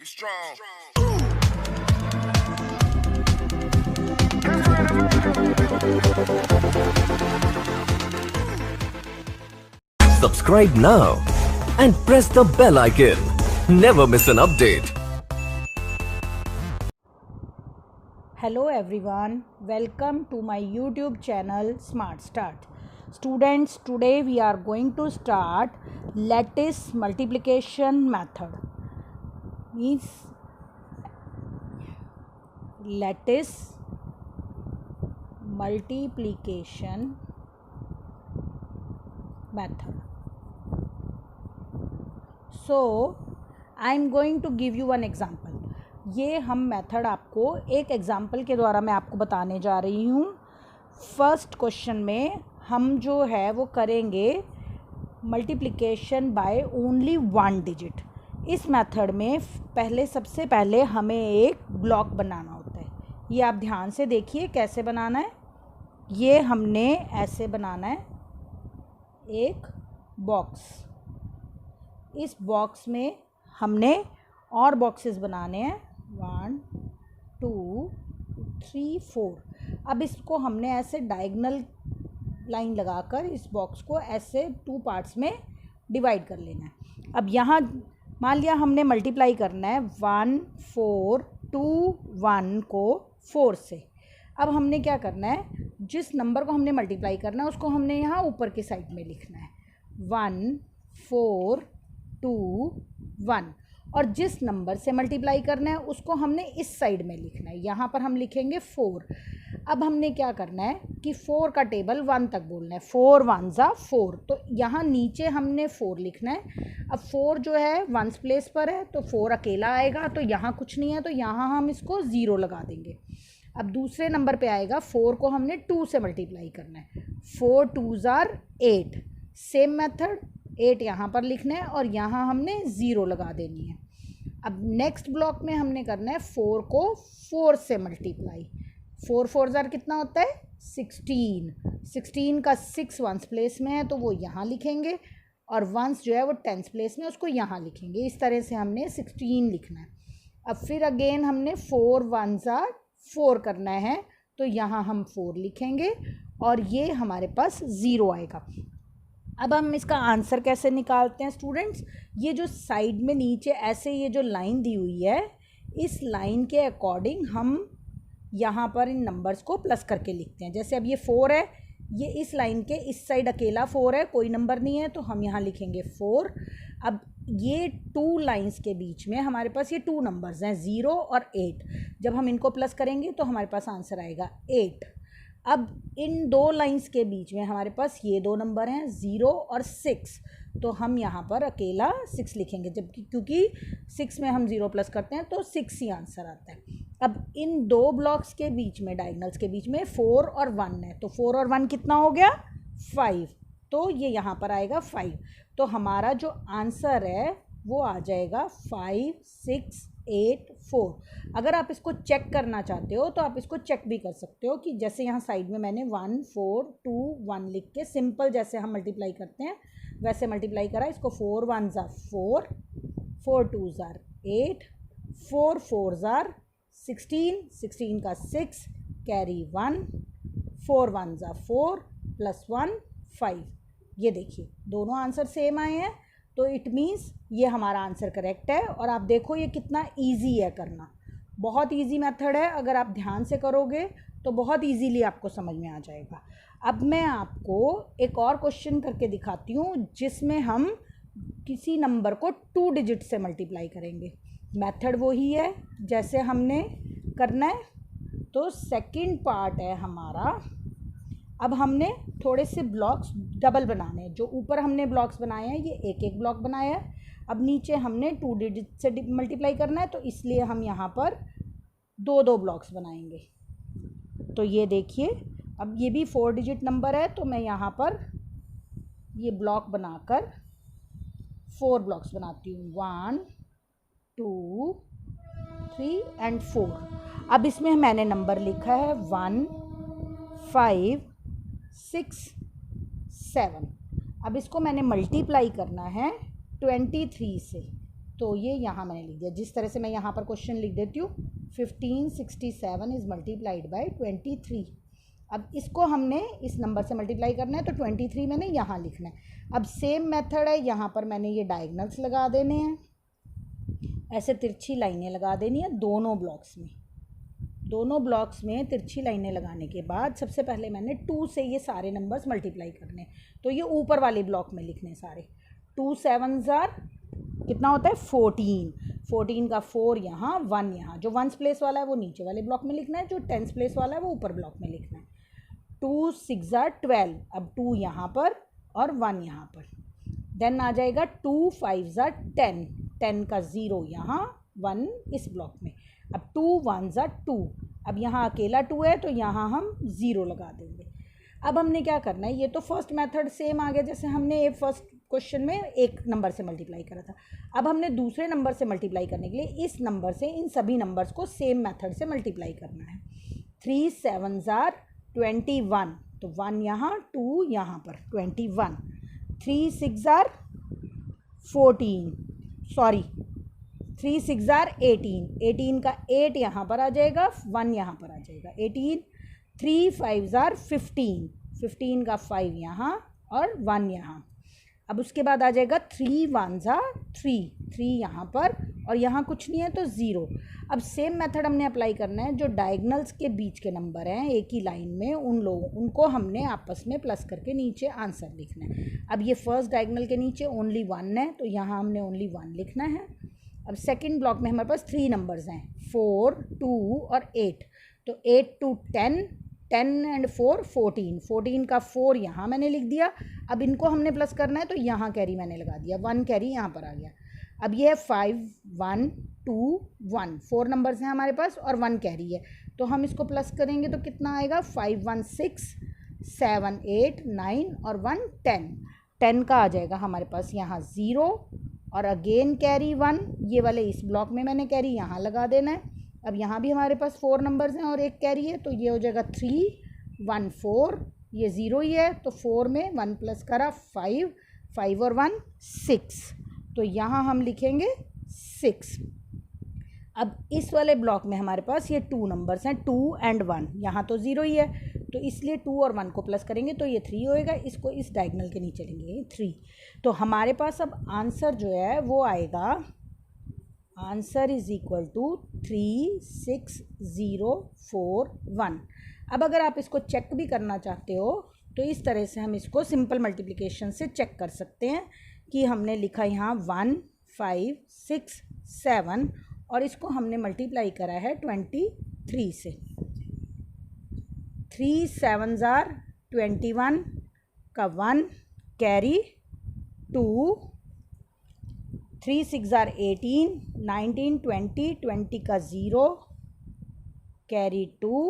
Subscribe now and press the bell icon. Never miss an update. Hello everyone, welcome to my YouTube channel Smart Start. Students, today we are going to start lattice multiplication method. Means lattice multiplication method. So I am going to give you one example. ये हम method आपको एक example के द्वारा मैं आपको बताने जा रही हूँ. फर्स्ट क्वेश्चन में हम जो है वो करेंगे multiplication by only one digit. इस मेथड में सबसे पहले हमें एक ब्लॉक बनाना होता है. ये आप ध्यान से देखिए कैसे बनाना है. ये हमने ऐसे बनाना है एक बॉक्स. इस बॉक्स में हमने और बॉक्सेस बनाने हैं 1 2 3 4. अब इसको हमने ऐसे डायगोनल लाइन लगाकर इस बॉक्स को ऐसे 2 पार्ट्स में डिवाइड कर लेना है. अब यहाँ मान लिया हमने मल्टीप्लाई करना है 1 4 2 1 को 4 से. अब हमने क्या करना है, जिस नंबर को हमने मल्टीप्लाई करना है उसको हमने यहाँ ऊपर की साइड में लिखना है 1 4 2 1. और जिस नंबर से मल्टीप्लाई करना है उसको हमने इस साइड में लिखना है. यहाँ पर हम लिखेंगे 4. अब हमने क्या करना है कि 4 का टेबल 1 तक बोलना है. 4 1 ज़ा 4. तो यहाँ नीचे हमने 4 लिखना है. अब 4 जो है 1s प्लेस पर है तो 4 अकेला आएगा, तो यहाँ कुछ नहीं है तो यहाँ हम इसको 0 लगा देंगे. अब दूसरे नंबर पे आएगा 4 को हमने 2 से मल्टीप्लाई करना है. 4 2 ज़ा 8. सेम मेथड 8 यहाँ पर लिखना है और यहाँ हमने 0 लगा देनी है. अब नेक्स्ट ब्लॉक में हमने करना है 4 को 4 से मल्टीप्लाई. 4 4 ज़ार कितना होता है 16. 16 का 6 1s प्लेस में है तो वो यहाँ लिखेंगे और 1s जो है वो 10s प्लेस में उसको यहाँ लिखेंगे. इस तरह से हमने 16 लिखना है. अब फिर अगेन हमने 4 1 ज़ार 4 करना है तो यहाँ हम 4 लिखेंगे और ये हमारे पास 0 आएगा. अब हम इसका आंसर कैसे निकालते हैं स्टूडेंट्स. ये जो साइड में नीचे ऐसे ये जो लाइन दी हुई है, इस लाइन के अकॉर्डिंग हम यहाँ पर इन नंबर्स को प्लस करके लिखते हैं. जैसे अब ये 4 है, ये इस लाइन के इस साइड अकेला 4 है, कोई नंबर नहीं है तो हम यहाँ लिखेंगे 4. अब ये 2 लाइंस के बीच में हमारे पास ये 2 नंबर्स हैं 0 और 8. जब हम इनको प्लस करेंगे तो हमारे पास आंसर आएगा 8. अब इन 2 लाइंस के बीच में हमारे पास ये 2 नंबर हैं 0 और 6, तो हम यहाँ पर अकेला 6 लिखेंगे, जबकि क्योंकि 6 में हम 0 प्लस करते हैं तो 6 ही आंसर आता है. अब इन 2 ब्लॉक्स के बीच में डायगोनल्स के बीच में 4 और 1 है, तो 4 और 1 कितना हो गया 5. तो ये यहाँ पर आएगा 5. तो हमारा जो आंसर है वो आ जाएगा 5 6 8 4. अगर आप इसको चेक करना चाहते हो तो आप इसको चेक भी कर सकते हो कि जैसे यहाँ साइड में मैंने 1 4 2 1 लिख के सिंपल जैसे हम मल्टीप्लाई करते हैं वैसे मल्टीप्लाई करा. इसको 4 1 ज़ार 4, 4 2 ज़ार 8, 4 4 ज़ार 16, 16 का 6 कैरी 1, 4 1 ज़ार 4 प्लस 1 5. ये देखिए दोनों आंसर सेम आए हैं, तो इट मीन्स ये हमारा आंसर करेक्ट है. और आप देखो ये कितना इजी है करना. बहुत इजी मेथड है. अगर आप ध्यान से करोगे तो बहुत इजीली आपको समझ में आ जाएगा. अब मैं आपको एक और क्वेश्चन करके दिखाती हूँ जिसमें हम किसी नंबर को 2 डिजिट से मल्टीप्लाई करेंगे. मेथड वही है जैसे हमने करना है. तो सेकंड पार्ट है हमारा. अब हमने थोड़े से ब्लॉक्स डबल बनाने हैं. जो ऊपर हमने ब्लॉक्स बनाए हैं ये एक एक ब्लॉक बनाया है. अब नीचे हमने 2 डिजिट से मल्टीप्लाई करना है तो इसलिए हम यहाँ पर 2 ब्लॉक्स बनाएंगे. तो ये देखिए अब ये भी 4 डिजिट नंबर है तो मैं यहाँ पर ये ब्लॉक बनाकर 4 ब्लॉक्स बनाती हूँ 1 2 3 एंड 4. अब इसमें मैंने नंबर लिखा है 1 5 6 7. अब इसको मैंने मल्टीप्लाई करना है 23 से. तो ये यहाँ मैंने लिख दिया। जिस तरह से मैं यहाँ पर क्वेश्चन लिख देती हूँ 1567 इज़ मल्टीप्लाइड बाई 23। अब इसको हमने इस नंबर से मल्टीप्लाई करना है तो 23 मैंने यहाँ लिखना है। अब सेम मेथड है, यहाँ पर मैंने ये डायगनल्स लगा देने हैं, ऐसे तिरछी लाइनें लगा देनी है दोनों ब्लॉक्स में। दोनों ब्लॉक्स में तिरछी लाइनें लगाने के बाद सबसे पहले मैंने 2 से ये सारे नंबर्स मल्टीप्लाई करने, तो ये ऊपर वाले ब्लॉक में लिखने सारे। 2 7 कितना होता है 14, 14 का 4 यहाँ 1 यहाँ, जो 1s प्लेस वाला है वो नीचे वाले ब्लॉक में लिखना है, जो 10s प्लेस वाला है वो ऊपर ब्लॉक में लिखना है। 2 6 12, अब 2 यहाँ पर और 1 यहाँ पर। देन आ जाएगा 2 5 10, 10 का 0 यहाँ 1 इस ब्लॉक में। अब 2 1 2, अब यहाँ अकेला 2 है तो यहाँ हम 0 लगा देंगे। अब हमने क्या करना है, ये तो फर्स्ट मेथड सेम आ गया जैसे हमने फर्स्ट क्वेश्चन में एक नंबर से मल्टीप्लाई करा था। अब हमने दूसरे नंबर से मल्टीप्लाई करने के लिए इस नंबर से इन सभी नंबर्स को सेम मेथड से मल्टीप्लाई करना है। 3 7 21, तो 1 यहाँ 2 यहाँ पर 21। 3 6 14, सॉरी 3 6 18, 18 का 8 यहाँ पर आ जाएगा, 1 यहाँ पर आ जाएगा 18। 3 5 15, 15 का 5 यहाँ और 1 यहाँ। अब उसके बाद आ जाएगा 3 1 3, 3 यहाँ पर और यहाँ कुछ नहीं है तो 0। अब सेम मेथड हमने अप्लाई करना है, जो डायगनल्स के बीच के नंबर हैं एक ही लाइन में उनको हमने आपस में प्लस करके नीचे आंसर लिखना है। अब ये फर्स्ट डायगनल के नीचे ओनली 1 है तो यहाँ हमने ओनली 1 लिखना है। अब सेकंड ब्लॉक में हमारे पास 3 नंबर्स हैं 4 2 और 8, तो 8 to 10, 10 and 4 14, 14 का 4 यहाँ मैंने लिख दिया। अब इनको हमने प्लस करना है तो यहाँ कैरी मैंने लगा दिया, 1 कैरी यहाँ पर आ गया। अब ये है 5 1 2 1, 4 नंबर्स हैं हमारे पास और 1 कैरी है, तो हम इसको प्लस करेंगे तो कितना आएगा 5 1 6 7 8 9 और 1 10। 10 का आ जाएगा हमारे पास यहाँ 0 और अगेन कैरी 1, ये वाले इस ब्लॉक में मैंने कैरी यहाँ लगा देना है। अब यहाँ भी हमारे पास 4 नंबर्स हैं और एक कैरी है, तो ये हो जाएगा 3 1 4, ये 0 ही है तो 4 में 1 प्लस करा 5, 5 और 1 6, तो यहाँ हम लिखेंगे 6। अब इस वाले ब्लॉक में हमारे पास ये 2 नंबर्स हैं 2 and 1, यहाँ तो 0 ही है तो इसलिए 2 और 1 को प्लस करेंगे तो ये 3 होएगा, इसको इस डायगनल के नीचे लेंगे 3। तो हमारे पास अब आंसर जो है वो आएगा, आंसर इज़ इक्वल टू 3 6 0 4 1। अब अगर आप इसको चेक भी करना चाहते हो तो इस तरह से हम इसको सिंपल मल्टीप्लिकेशन से चेक कर सकते हैं कि हमने लिखा यहाँ 1 5 6 7 और इसको हमने मल्टीप्लाई करा है 23 से। 3 7 21 का 1 कैरी 2, 3 6 18 19 20, 20 का 0 कैरी 2,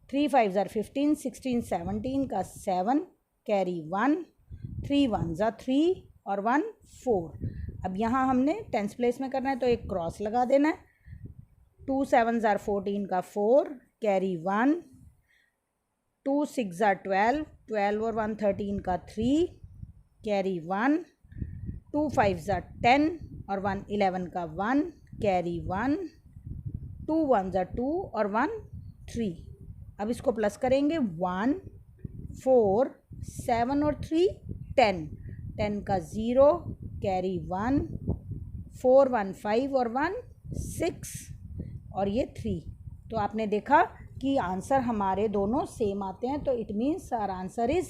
3 5 15 16 17 का 7 कैरी 1, 3 1 3 और 1 4। अब यहाँ हमने 10th प्लेस में करना है तो एक क्रॉस लगा देना है। 2 7 14 का 4 कैरी 1, 2 6 12, 12 और 1 13 का 3 कैरी 1, 2 5 10 और 1 11 का 1 कैरी 1, 2 1 2 और 1 3। अब इसको प्लस करेंगे 1 4 7 और 3 10, 10 का 0 कैरी 1, 4 1 5 और 1 6 और ये 3। तो आपने देखा कि आंसर हमारे दोनों सेम आते हैं, तो it means our answer is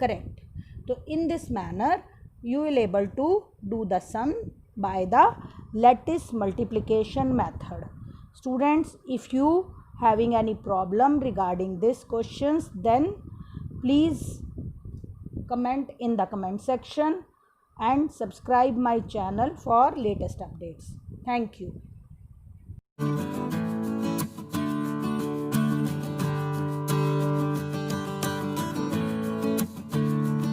correct. तो in this manner you will able to do the sum by the lattice multiplication method. Students, if you having any problem regarding this questions, then please comment in the comment section and subscribe my channel for latest updates. Thank you.